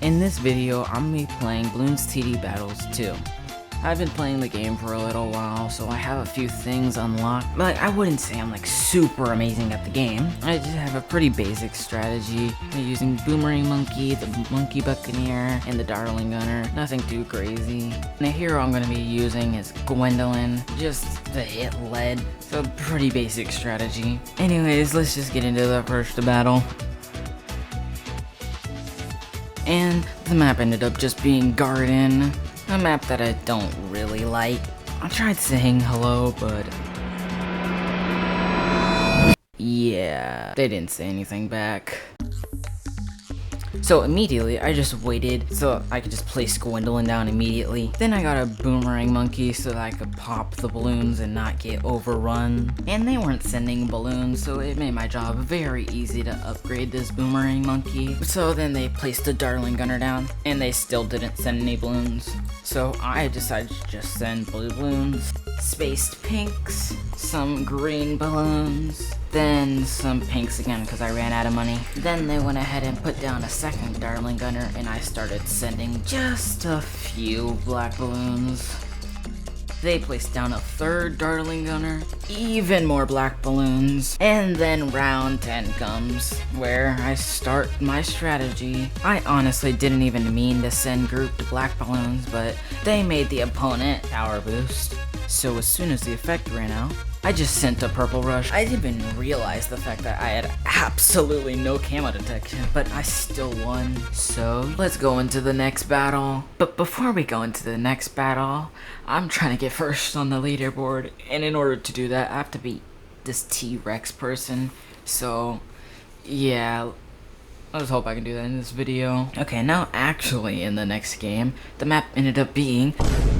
In this video, I'm going to be playing Bloons TD Battles 2. I've been playing the game for a little while, so I have a few things unlocked, but I wouldn't say I'm like super amazing at the game. I just have a pretty basic strategy using Boomerang Monkey, the Monkey Buccaneer, and the Dartling Gunner. Nothing too crazy. And the hero I'm going to be using is Gwendolin, just the hit lead, so pretty basic strategy. Anyways, let's just get into the first battle. And the map ended up just being Garden, a map that I don't really like. I tried saying hello, but yeah, they didn't say anything back. So immediately, I just waited so I could just place Gwendolin down immediately. Then I got a Boomerang Monkey so that I could pop the balloons and not get overrun. And they weren't sending balloons, so it made my job very easy to upgrade this Boomerang Monkey. So then they placed the Dartling Gunner down, and they still didn't send any balloons. So I decided to just send blue balloons, spaced pinks, some green balloons, then some pinks again because I ran out of money. Then they went ahead and put down a second Dartling Gunner, and I started sending just a few black balloons. They placed down a third Dartling Gunner, even more black balloons, and then round 10 comes, where I start my strategy. I honestly didn't even mean to send grouped black balloons, but they made the opponent power boost. So as soon as the effect ran out, I just sent a purple rush. I didn't even realize the fact that I had absolutely no camo detection, but I still won. So let's go into the next battle. But before we go into the next battle, I'm trying to get first on the leaderboard, and in order to do that, I have to beat this T-Rex person. So yeah, let's hope I can do that in this video. Okay, now actually in the next game, the map ended up being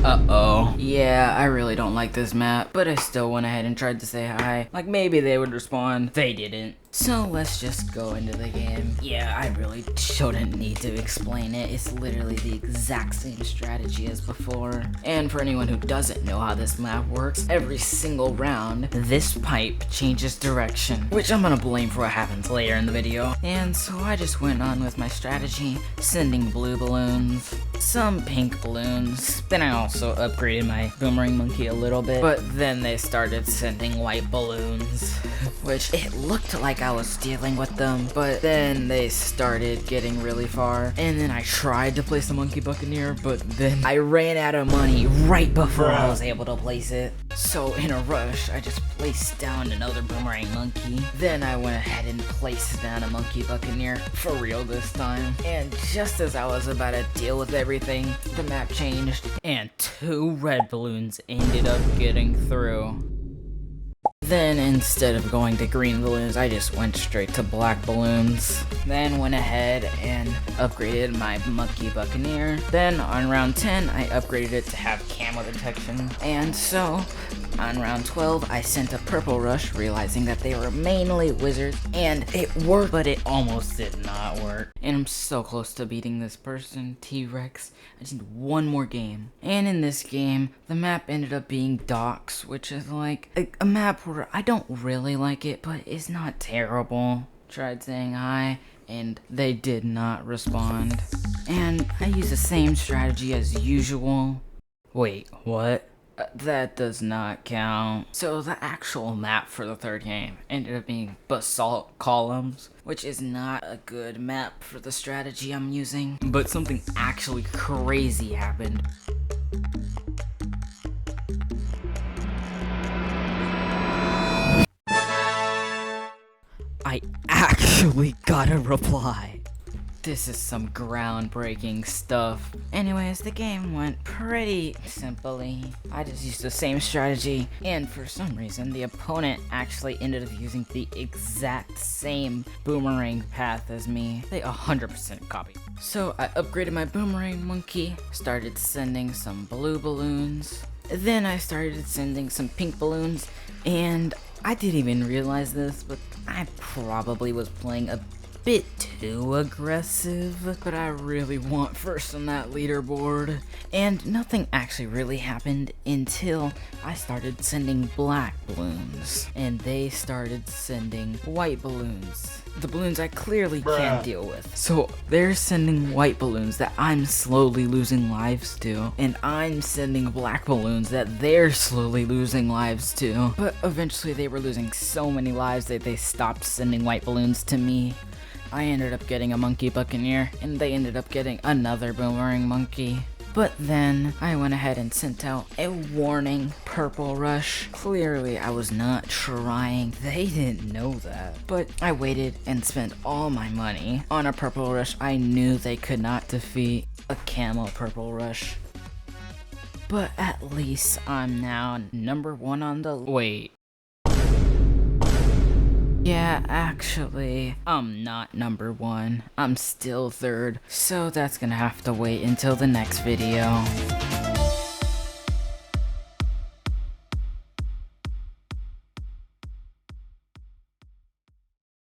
uh-oh. Yeah, I really don't like this map, but I still went ahead and tried to say hi. Like, maybe they would respond. They didn't. So let's just go into the game. Yeah, I really shouldn't need to explain it. It's literally the exact same strategy as before. And for anyone who doesn't know how this map works, every single round, this pipe changes direction, which I'm gonna blame for what happens later in the video. And so I just went on with my strategy, sending blue balloons, some pink balloons. Then I also upgraded my Boomerang Monkey a little bit, but then they started sending white balloons, which it looked like I was dealing with them, but then they started getting really far. And then I tried to place the Monkey Buccaneer, but then I ran out of money right before I was able to place it. So in a rush, I just placed down another Boomerang Monkey. Then I went ahead and placed down a Monkey Buccaneer, for real this time. And just as I was about to deal with everything, the map changed, and two red balloons ended up getting through. Then instead of going to green balloons, I just went straight to black balloons. Then went ahead and upgraded my Monkey Buccaneer. Then on round 10, I upgraded it to have camo detection. And so on round 12, I sent a purple rush, realizing that they were mainly wizards, and it worked, but it almost did not work. And I'm so close to beating this person, T-Rex. I just need one more game. And in this game, the map ended up being Docks, which is like a map where I don't really like it, but it's not terrible. Tried saying hi, and they did not respond. And I used the same strategy as usual. Wait, what? That does not count. So the actual map for the third game ended up being Basalt Columns, which is not a good map for the strategy I'm using. But something actually crazy happened. I actually got a reply. This is some groundbreaking stuff. Anyways, the game went pretty simply. I just used the same strategy, and for some reason, the opponent actually ended up using the exact same boomerang path as me. They 100% copied. So I upgraded my Boomerang Monkey, started sending some blue balloons. Then I started sending some pink balloons, and I didn't even realize this, but I probably was playing a bit too aggressive, but I really want first on that leaderboard. And nothing actually really happened until I started sending black balloons, and they started sending white balloons. the balloons I clearly can't deal with. So they're sending white balloons that I'm slowly losing lives to, and I'm sending black balloons that they're slowly losing lives to. But eventually they were losing so many lives that they stopped sending white balloons to me. I ended up getting a monkey Buccaneer, and they ended up getting another Boomerang Monkey. But then I went ahead and sent out a warning purple rush. Clearly I was not trying. They didn't know that. But I waited and spent all my money on a purple rush I knew they could not defeat. A camo purple rush. But at least I'm now number 1 on the... Wait. Yeah, actually, I'm not number 1. I'm still 3rd, so that's gonna have to wait until the next video.